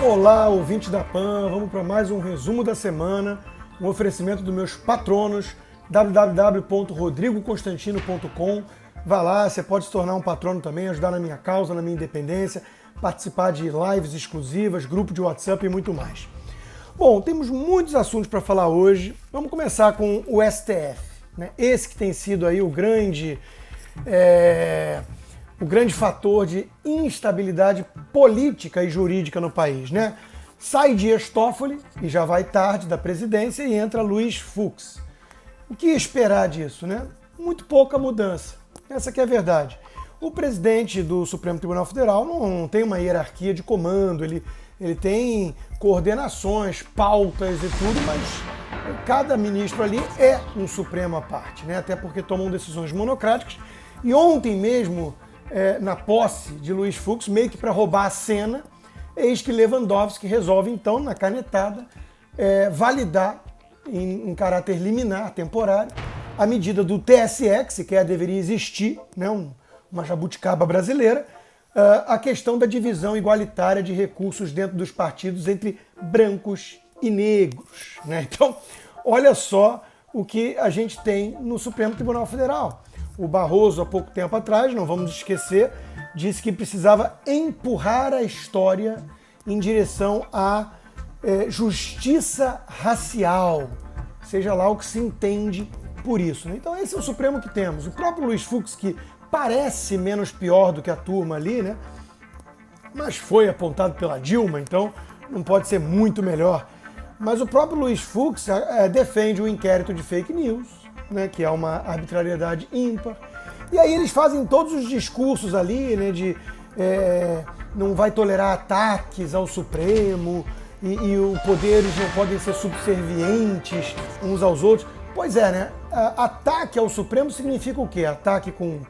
Olá, ouvintes da PAN, vamos para mais um resumo da semana, um oferecimento dos meus patronos, www.rodrigoconstantino.com. Vá lá, você pode se tornar um patrono também, ajudar na minha causa, na minha independência, participar de lives exclusivas, grupo de WhatsApp e muito mais. Bom, temos muitos assuntos para falar hoje. Vamos começar com o STF, né? Esse que tem sido aí o grande fator de instabilidade política e jurídica no país, né? Sai Dias Toffoli, e já vai tarde da presidência, e entra Luiz Fux. O que esperar disso, né? Muito pouca mudança. Essa que é a verdade. O presidente do Supremo Tribunal Federal não tem uma hierarquia de comando, ele tem coordenações, pautas e tudo, mas cada ministro ali é um Supremo à parte, né? Até porque tomam decisões monocráticas. E ontem mesmo, na posse de Luiz Fux, meio que para roubar a cena, eis que Lewandowski resolve então, na canetada, validar em caráter liminar, temporário, a medida do TSE, que sequer deveria existir, né? Uma jabuticaba brasileira, a questão da divisão igualitária de recursos dentro dos partidos entre brancos e negros, né? Então, olha só o que a gente tem no Supremo Tribunal Federal. O Barroso, há pouco tempo atrás, não vamos esquecer, disse que precisava empurrar a história em direção à justiça racial, seja lá o que se entende por isso, né? Então esse é o Supremo que temos. O próprio Luiz Fux, que parece menos pior do que a turma ali, né? Mas foi apontado pela Dilma, então não pode ser muito melhor. Mas o próprio Luiz Fux defende o inquérito de fake news, né, que é uma arbitrariedade ímpar. E aí eles fazem todos os discursos ali, né, de não vai tolerar ataques ao Supremo e os poderes não podem ser subservientes uns aos outros. Pois é, né? Ataque ao Supremo significa o quê? Ataque com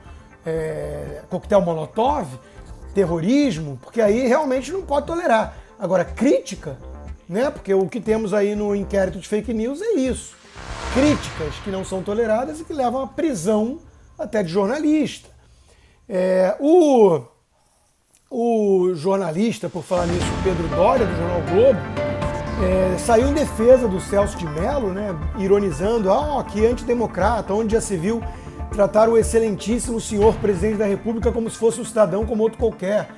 coquetel Molotov, terrorismo, porque aí realmente não pode tolerar. Agora, crítica, né? Porque o que temos aí no inquérito de fake news é isso. Críticas que não são toleradas e que levam à prisão até de jornalista. O jornalista, por falar nisso, Pedro Doria, do Jornal Globo, saiu em defesa do Celso de Mello, né, ironizando, que antidemocrata, onde já se viu tratar o excelentíssimo senhor presidente da República como se fosse um cidadão como outro qualquer.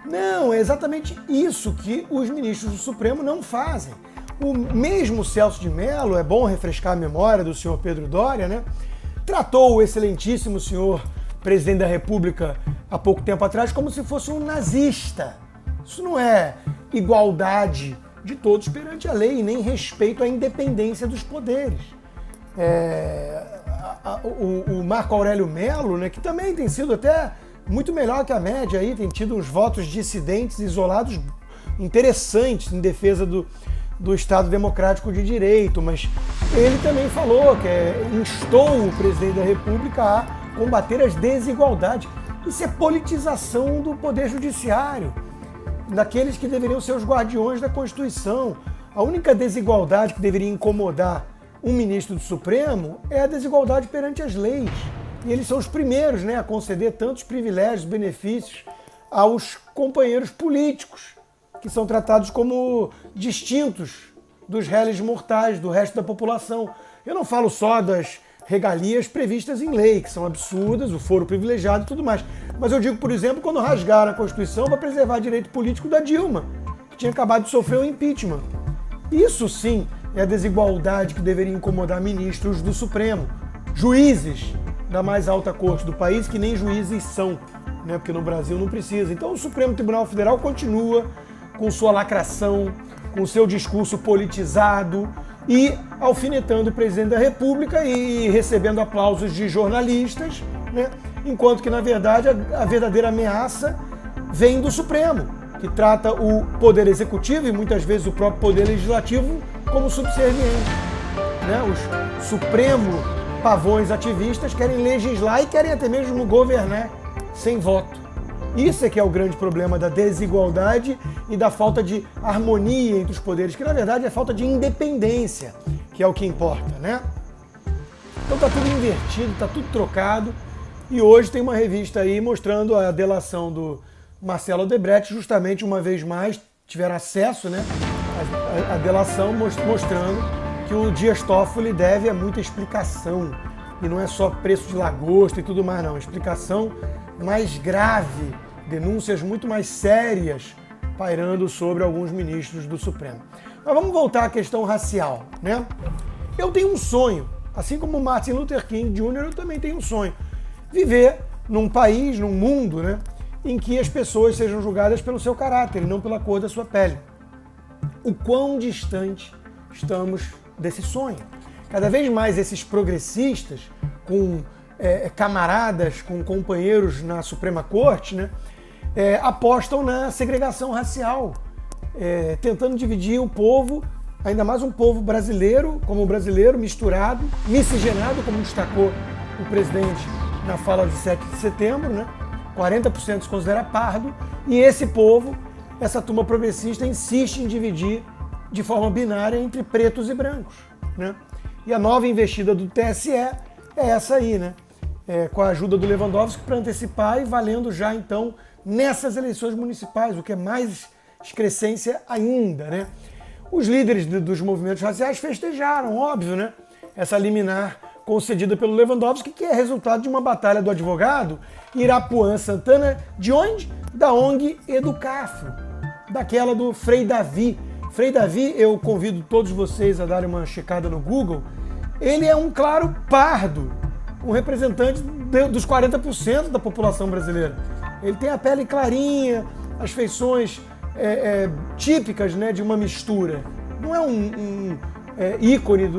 Não, é exatamente isso que os ministros do Supremo não fazem. O mesmo Celso de Mello, é bom refrescar a memória do senhor Pedro Doria, né, tratou o excelentíssimo senhor presidente da República há pouco tempo atrás como se fosse um nazista. Isso não é igualdade de todos perante a lei, nem respeito à independência dos poderes. O Marco Aurélio Mello, né, que também tem sido até muito melhor que a média, aí, tem tido uns votos dissidentes, isolados, interessantes em defesa do Estado Democrático de Direito, mas ele também falou que instou o presidente da República a combater as desigualdades. Isso é politização do Poder Judiciário, daqueles que deveriam ser os guardiões da Constituição. A única desigualdade que deveria incomodar um ministro do Supremo é a desigualdade perante as leis. E eles são os primeiros, né, a conceder tantos privilégios, benefícios aos companheiros políticos, que são tratados como distintos dos réis mortais, do resto da população. Eu não falo só das regalias previstas em lei, que são absurdas, o foro privilegiado e tudo mais. Mas eu digo, por exemplo, quando rasgaram a Constituição para preservar direito político da Dilma, que tinha acabado de sofrer o impeachment. Isso sim é a desigualdade que deveria incomodar ministros do Supremo, juízes da mais alta corte do país, que nem juízes são, né? Porque no Brasil não precisa. Então o Supremo Tribunal Federal continua com sua lacração, com seu discurso politizado e alfinetando o presidente da República e recebendo aplausos de jornalistas, né? Enquanto que, na verdade, a verdadeira ameaça vem do Supremo, que trata o Poder Executivo e muitas vezes o próprio Poder Legislativo como subserviente, né? Os Supremo pavões ativistas querem legislar e querem até mesmo governar sem voto. Isso é que é o grande problema da desigualdade e da falta de harmonia entre os poderes, que na verdade é falta de independência, que é o que importa, né? Então tá tudo invertido, tá tudo trocado, e hoje tem uma revista aí mostrando a delação do Marcelo Odebrecht, justamente uma vez mais tiveram acesso, né, à delação mostrando que o Dias Toffoli deve a muita explicação. E não é só preço de lagosta e tudo mais, não. Explicação mais grave, denúncias muito mais sérias pairando sobre alguns ministros do Supremo. Mas vamos voltar à questão racial, né? Eu tenho um sonho, assim como Martin Luther King Jr., eu também tenho um sonho. Viver num país, num mundo, né, em que as pessoas sejam julgadas pelo seu caráter e não pela cor da sua pele. O quão distante estamos desse sonho? Cada vez mais esses progressistas, com camaradas, com companheiros na Suprema Corte, né, apostam na segregação racial, tentando dividir o povo, ainda mais um povo brasileiro, como brasileiro, misturado, miscigenado, como destacou o presidente na fala de 7 de setembro, né? 40% se considera pardo, e esse povo, essa turma progressista, insiste em dividir de forma binária entre pretos e brancos, né? E a nova investida do TSE é essa aí, né? Com a ajuda do Lewandowski para antecipar e valendo já então nessas eleições municipais, o que é mais excrescência ainda, né? Os líderes dos movimentos raciais festejaram, óbvio, né? Essa liminar concedida pelo Lewandowski, que é resultado de uma batalha do advogado Irapuan Santana, de onde? Da ONG Educafro, daquela do Frei Davi. Frei Davi, eu convido todos vocês a darem uma checada no Google, ele é um claro pardo, um representante dos 40% da população brasileira. Ele tem a pele clarinha, as feições típicas, né, de uma mistura. Não é um ícone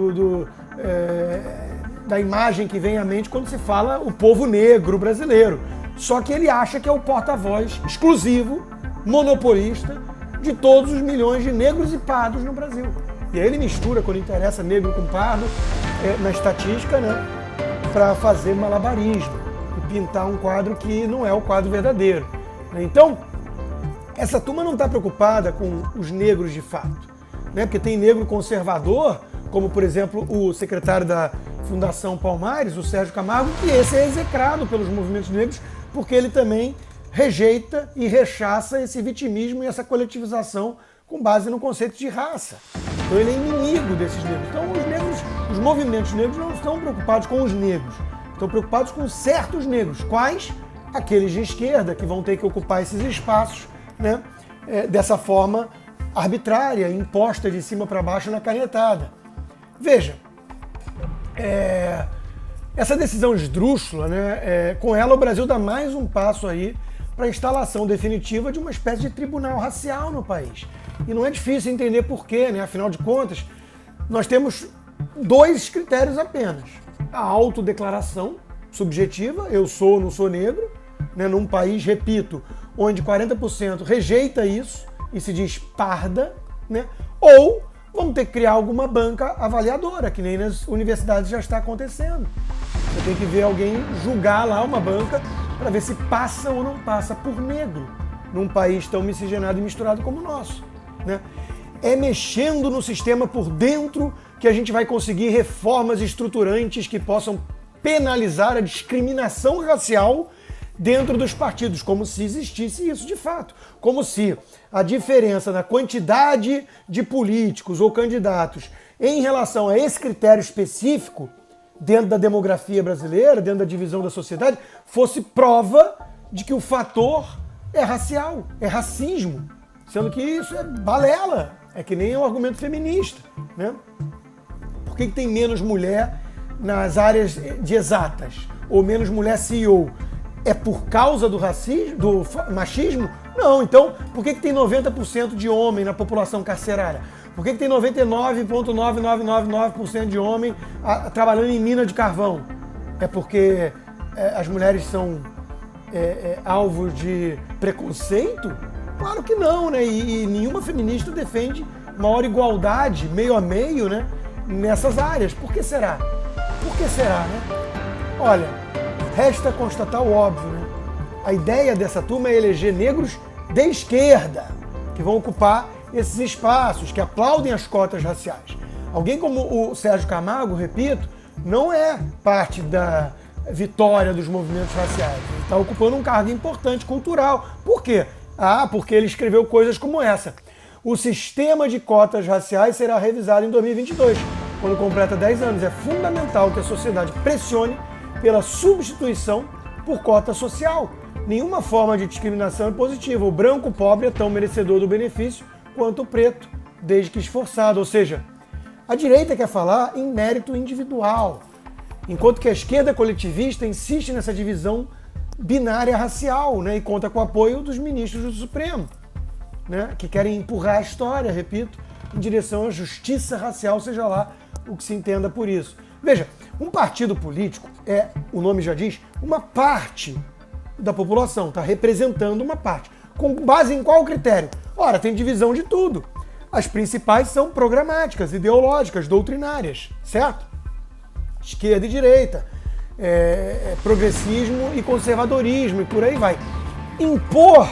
da imagem que vem à mente quando se fala o povo negro brasileiro. Só que ele acha que é o porta-voz exclusivo, monopolista, de todos os milhões de negros e pardos no Brasil. E aí ele mistura, quando interessa, negro com pardo, na estatística, né, para fazer malabarismo e pintar um quadro que não é o quadro verdadeiro. Então, essa turma não está preocupada com os negros de fato, né? Porque tem negro conservador, como por exemplo o secretário da Fundação Palmares, o Sérgio Camargo, que esse é execrado pelos movimentos negros porque ele também rejeita e rechaça esse vitimismo e essa coletivização com base no conceito de raça. Então ele é inimigo desses negros. Então os movimentos negros não estão preocupados com os negros, estão preocupados com certos negros. Quais? Aqueles de esquerda, que vão ter que ocupar esses espaços, né, dessa forma arbitrária, imposta de cima para baixo na canetada. Veja, essa decisão esdrúxula, né, com ela o Brasil dá mais um passo aí para a instalação definitiva de uma espécie de tribunal racial no país. E não é difícil entender por quê, né? Afinal de contas, nós temos dois critérios apenas. A autodeclaração subjetiva, eu sou ou não sou negro, né? Num país, repito, onde 40% rejeita isso e se diz parda, né? Ou vamos ter que criar alguma banca avaliadora, que nem nas universidades já está acontecendo. Você tem que ver alguém julgar lá uma banca para ver se passa ou não passa por negro num país tão miscigenado e misturado como o nosso, né? É mexendo no sistema por dentro que a gente vai conseguir reformas estruturantes que possam penalizar a discriminação racial dentro dos partidos, como se existisse isso de fato. Como se a diferença na quantidade de políticos ou candidatos em relação a esse critério específico dentro da demografia brasileira, dentro da divisão da sociedade, fosse prova de que o fator é racial, é racismo. Sendo que isso é balela, é que nem um argumento feminista, né? Por que tem menos mulher nas áreas de exatas? Ou menos mulher CEO? É por causa do racismo, do machismo? Não, então por que tem 90% de homem na população carcerária? Por que tem 99,9999% de homem trabalhando em mina de carvão? É porque as mulheres são alvos de preconceito? Claro que não, né? E nenhuma feminista defende maior igualdade, meio a meio, né, nessas áreas. Por que será? Por que será, né? Olha, resta constatar o óbvio, né? A ideia dessa turma é eleger negros de esquerda, que vão ocupar esses espaços, que aplaudem as cotas raciais. Alguém como o Sérgio Camargo, repito, não é parte da vitória dos movimentos raciais. Ele está ocupando um cargo importante, cultural. Por quê? Porque ele escreveu coisas como essa. O sistema de cotas raciais será revisado em 2022, quando completa 10 anos. É fundamental que a sociedade pressione pela substituição por cota social. Nenhuma forma de discriminação é positiva. O branco pobre é tão merecedor do benefício quanto o preto, desde que esforçado. Ou seja, a direita quer falar em mérito individual, enquanto que a esquerda coletivista insiste nessa divisão binária racial, né, e conta com o apoio dos ministros do Supremo, né, que querem empurrar a história, repito, em direção à justiça racial, seja lá o que se entenda por isso. Veja, um partido político é, o nome já diz, uma parte da população, está representando uma parte. Com base em qual critério? Ora, tem divisão de tudo. As principais são programáticas, ideológicas, doutrinárias, certo? Esquerda e direita, progressismo e conservadorismo, e por aí vai. Impor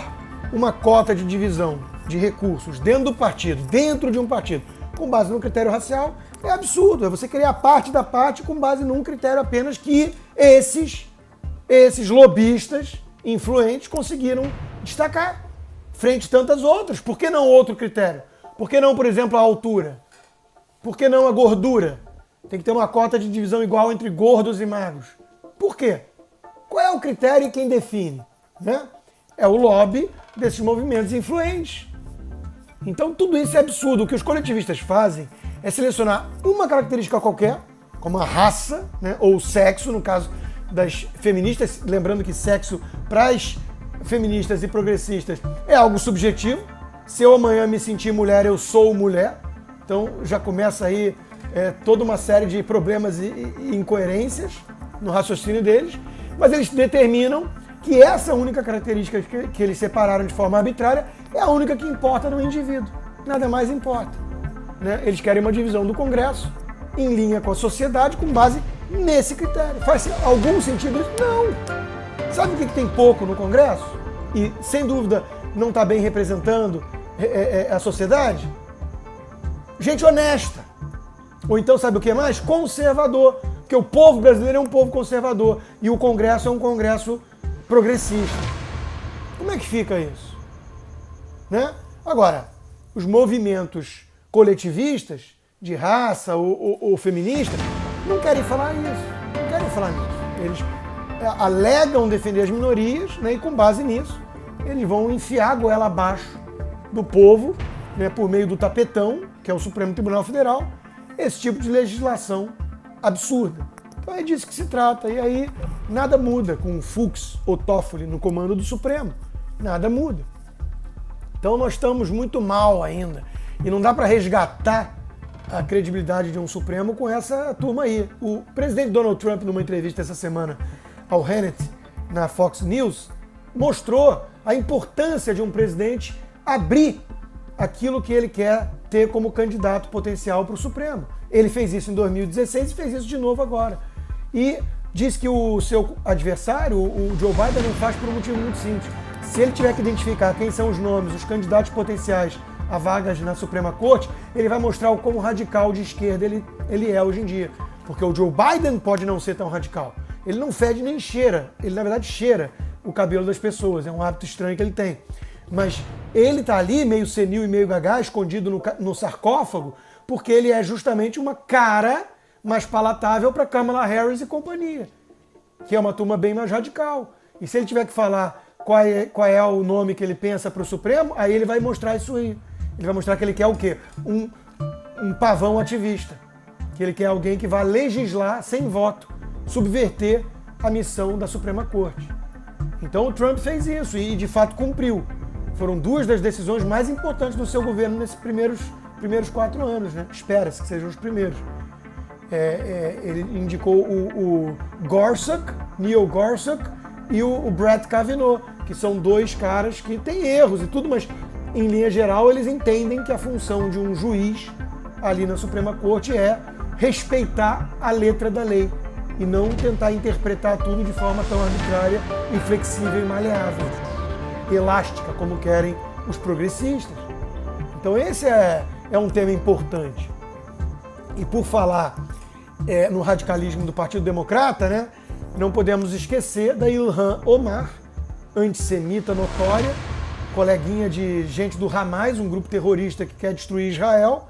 uma cota de divisão de recursos dentro do partido, dentro de um partido, com base no critério racial, é absurdo. É você criar parte da parte com base num critério apenas que esses lobistas influentes conseguiram destacar frente a tantas outras. Por que não outro critério? Por que não, por exemplo, a altura? Por que não a gordura? Tem que ter uma cota de divisão igual entre gordos e magros. Por quê? Qual é o critério e quem define? Né? É o lobby desses movimentos influentes. Então tudo isso é absurdo. O que os coletivistas fazem é selecionar uma característica qualquer, como a raça, né, ou o sexo, no caso das feministas, lembrando que sexo para as feministas e progressistas é algo subjetivo. Se eu amanhã me sentir mulher, eu sou mulher. Então já começa aí toda uma série de problemas e incoerências no raciocínio deles, mas eles determinam que essa única característica que eles separaram de forma arbitrária é a única que importa no indivíduo. Nada mais importa. Né? Eles querem uma divisão do Congresso em linha com a sociedade com base nesse critério. Faz algum sentido isso? Não. Sabe o que tem pouco no Congresso? E, sem dúvida, não está bem representando a sociedade? Gente honesta. Ou então, sabe o que mais? Conservador. Porque o povo brasileiro é um povo conservador e o Congresso é um Congresso progressista. Como é que fica isso? Né? Agora, os movimentos coletivistas, de raça ou feministas, não querem falar isso. Não querem falar nisso. Eles alegam defender as minorias, né, e com base nisso, eles vão enfiar a goela abaixo do povo, né, por meio do tapetão, que é o Supremo Tribunal Federal, esse tipo de legislação absurda. Então é disso que se trata. E aí nada muda com o Fux ou Toffoli no comando do Supremo. Nada muda. Então nós estamos muito mal ainda. E não dá para resgatar a credibilidade de um Supremo com essa turma aí. O presidente Donald Trump, numa entrevista essa semana ao Hannity, na Fox News, mostrou a importância de um presidente abrir aquilo que ele quer ter como candidato potencial para o Supremo. Ele fez isso em 2016 e fez isso de novo agora. E diz que o seu adversário, o Joe Biden, não faz por um motivo muito simples. Se ele tiver que identificar quem são os nomes, os candidatos potenciais a vagas na Suprema Corte, ele vai mostrar o quão radical de esquerda ele é hoje em dia. Porque o Joe Biden pode não ser tão radical. Ele não fede nem cheira. Ele, na verdade, cheira o cabelo das pessoas. É um hábito estranho que ele tem. Mas ele está ali, meio senil e meio gagá, escondido no sarcófago, porque ele é justamente uma cara mais palatável para Kamala Harris e companhia, que é uma turma bem mais radical. E se ele tiver que falar qual é o nome que ele pensa para o Supremo, aí ele vai mostrar isso aí. Ele vai mostrar que ele quer o quê? Um pavão ativista. Que ele quer alguém que vá legislar sem voto, subverter a missão da Suprema Corte. Então o Trump fez isso e de fato cumpriu. Foram duas das decisões mais importantes do seu governo nesses primeiros 4 anos, né? Espera-se que sejam os primeiros. Ele indicou o Gorsuch, Neil Gorsuch, e o Brett Kavanaugh, que são 2 caras que têm erros e tudo, mas em linha geral eles entendem que a função de um juiz ali na Suprema Corte é respeitar a letra da lei e não tentar interpretar tudo de forma tão arbitrária, inflexível e maleável, elástica, como querem os progressistas. Então esse é um tema importante. E por falar no radicalismo do Partido Democrata, né, não podemos esquecer da Ilhan Omar, antissemita notória, coleguinha de gente do Hamas, um grupo terrorista que quer destruir Israel,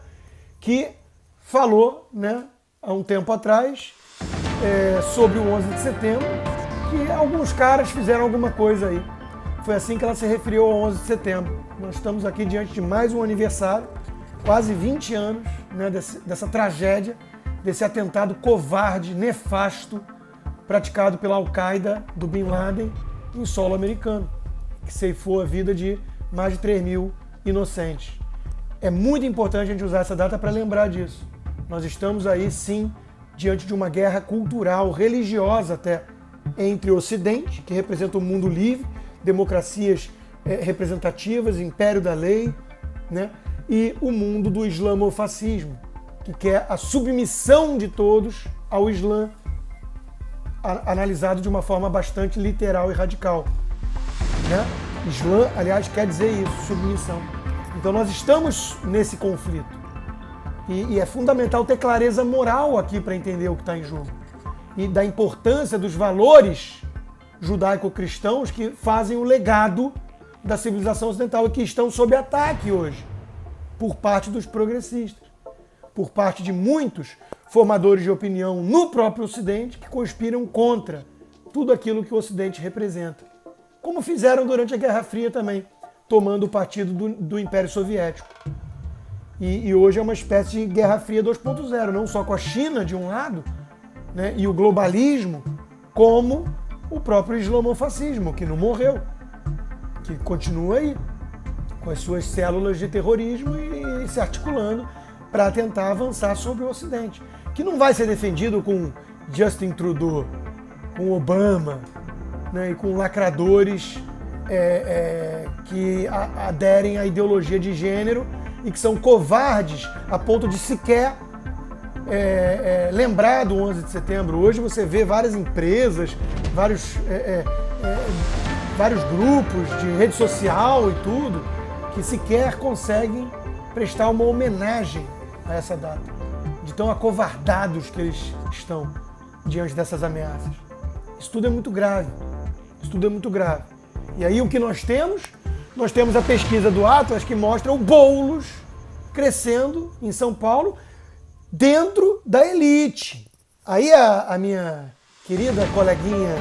que falou, né, há um tempo atrás, sobre o 11 de setembro, que alguns caras fizeram alguma coisa aí. Foi assim que ela se referiu ao 11 de setembro. Nós estamos aqui diante de mais um aniversário, quase 20 anos, né, dessa tragédia, desse atentado covarde, nefasto, praticado pela Al-Qaeda do Bin Laden em solo americano, que ceifou a vida de mais de 3 mil inocentes. É muito importante a gente usar essa data para lembrar disso. Nós estamos aí, sim, diante de uma guerra cultural, religiosa até, entre o Ocidente, que representa o mundo livre, democracias representativas, império da lei, né? E o mundo do islamofascismo, que quer a submissão de todos ao Islã, analisado de uma forma bastante literal e radical, né? Islã, aliás, quer dizer isso, submissão. Então nós estamos nesse conflito. E é fundamental ter clareza moral aqui para entender o que está em jogo. E da importância dos valores judaico-cristãos que fazem o legado da civilização ocidental e que estão sob ataque hoje, por parte dos progressistas, por parte de muitos formadores de opinião no próprio Ocidente que conspiram contra tudo aquilo que o Ocidente representa. Como fizeram durante a Guerra Fria também, tomando o partido do Império Soviético. E hoje é uma espécie de Guerra Fria 2.0, não só com a China de um lado, né, e o globalismo, como o próprio islamofascismo, que não morreu, que continua aí, com as suas células de terrorismo e se articulando para tentar avançar sobre o Ocidente, que não vai ser defendido com Justin Trudeau, com Obama, né, e com lacradores que aderem à ideologia de gênero e que são covardes a ponto de sequer lembrar do 11 de setembro. Hoje você vê várias empresas, vários grupos de rede social e tudo, que sequer conseguem prestar uma homenagem a essa data, de tão acovardados que eles estão diante dessas ameaças. Isso tudo é muito grave. Isso tudo é muito grave. E aí o que nós temos? Nós temos a pesquisa do Atlas que mostra o Boulos crescendo em São Paulo dentro da elite. Aí a minha querida coleguinha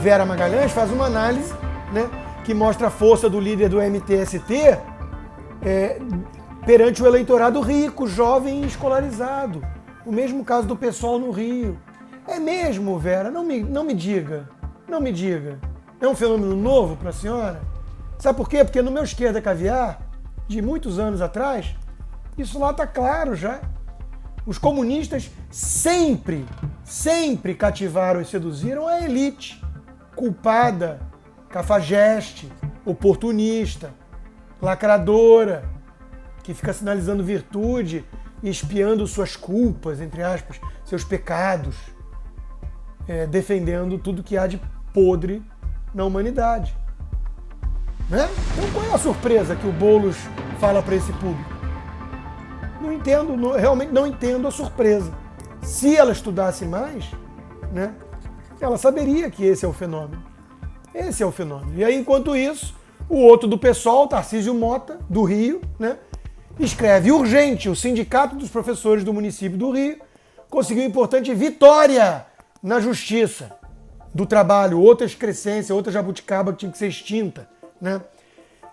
Vera Magalhães faz uma análise, né, que mostra a força do líder do MTST perante o eleitorado rico, jovem e escolarizado. O mesmo caso do pessoal no Rio. É mesmo, Vera? Não me diga. Não me diga. É um fenômeno novo para a senhora? Sabe por quê? Porque no meu Esquerda Caviar, de muitos anos atrás, isso lá está claro já. Os comunistas sempre cativaram e seduziram a elite, culpada, cafajeste, oportunista, lacradora, que fica sinalizando virtude e espiando suas culpas, entre aspas, seus pecados, defendendo tudo que há de podre na humanidade. Né? Então qual é a surpresa que o Boulos fala para esse público? Não entendo, realmente não entendo a surpresa. Se ela estudasse mais, né, ela saberia que esse é o fenômeno. Esse é o fenômeno. E aí, enquanto isso, o outro do PSOL, Tarcísio Mota, do Rio, né, escreve: urgente, o Sindicato dos Professores do município do Rio conseguiu importante vitória na Justiça do Trabalho, outra excrescência, outra jabuticaba que tinha que ser extinta, né?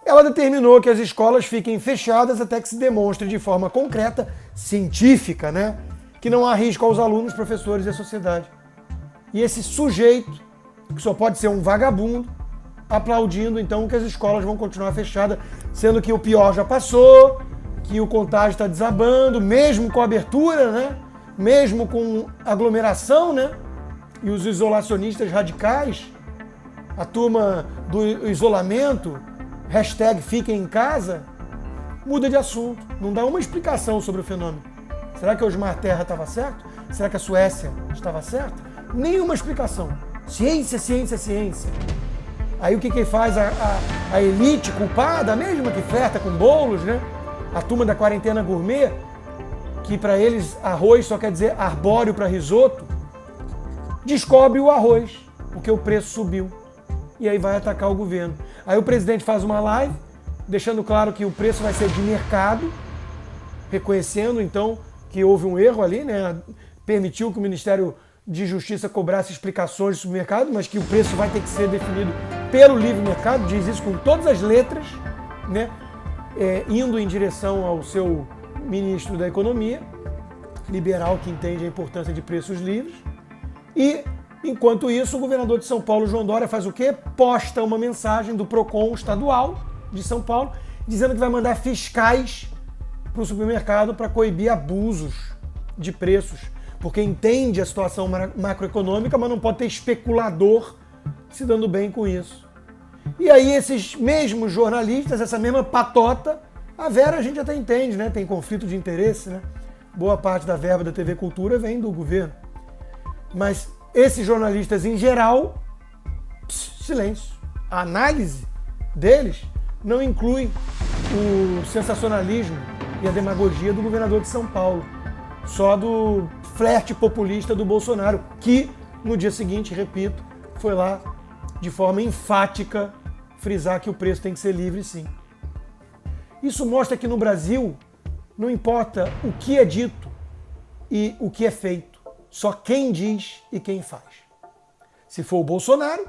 Ela determinou que as escolas fiquem fechadas até que se demonstre de forma concreta, científica, né, que não há risco aos alunos, professores e à sociedade. E esse sujeito, que só pode ser um vagabundo, aplaudindo então que as escolas vão continuar fechadas, sendo que o pior já passou, que o contágio está desabando, mesmo com abertura, né, mesmo com aglomeração, né, e os isolacionistas radicais, a turma do isolamento, hashtag fiquem em casa, muda de assunto. Não dá uma explicação sobre o fenômeno. Será que o Osmar Terra estava certo? Será que a Suécia estava certa? Nenhuma explicação. Ciência, ciência, ciência. Aí o que faz a elite culpada, a mesma que flerta com Boulos, né? A turma da quarentena gourmet, que para eles arroz só quer dizer arbóreo para risoto, descobre o arroz, porque o preço subiu. E aí vai atacar o governo. Aí o presidente faz uma live deixando claro que o preço vai ser de mercado, reconhecendo então que houve um erro ali, né? Permitiu que o Ministério de Justiça cobrasse explicações do supermercado, mas que o preço vai ter que ser definido pelo livre mercado, diz isso com todas as letras, né? Indo em direção ao seu ministro da Economia, liberal, que entende a importância de preços livres. E, enquanto isso, o governador de São Paulo, João Dória, faz o quê? Posta uma mensagem do PROCON estadual de São Paulo, dizendo que vai mandar fiscais para o supermercado para coibir abusos de preços, porque entende a situação macroeconômica, mas não pode ter especulador se dando bem com isso. E aí esses mesmos jornalistas, essa mesma patota, a Vera a gente até entende, né? Tem conflito de interesse, né? Boa parte da verba da TV Cultura vem do governo. Mas esses jornalistas em geral, silêncio. A análise deles não inclui o sensacionalismo e a demagogia do governador de São Paulo, só do flerte populista do Bolsonaro, que no dia seguinte, repito, foi lá de forma enfática frisar que o preço tem que ser livre, sim. Isso mostra que no Brasil não importa o que é dito e o que é feito, só quem diz e quem faz. Se for o Bolsonaro,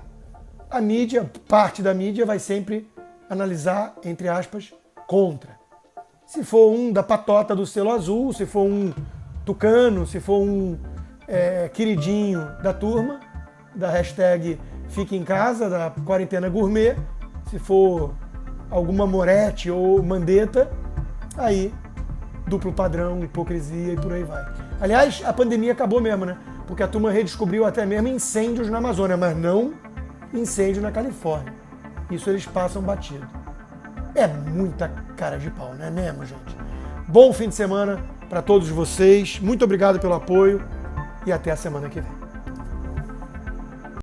a mídia, parte da mídia vai sempre analisar, entre aspas, contra. Se for um da patota do selo azul, se for um tucano, se for um queridinho da turma, da hashtag Fique em Casa, da quarentena gourmet, se for alguma Moretti ou Mandetta, aí duplo padrão, hipocrisia e por aí vai. Aliás, a pandemia acabou mesmo, né? Porque a turma redescobriu até mesmo incêndios na Amazônia, mas não incêndio na Califórnia. Isso eles passam batido. É muita cara de pau, não é mesmo, gente? Bom fim de semana para todos vocês. Muito obrigado pelo apoio e até a semana que vem.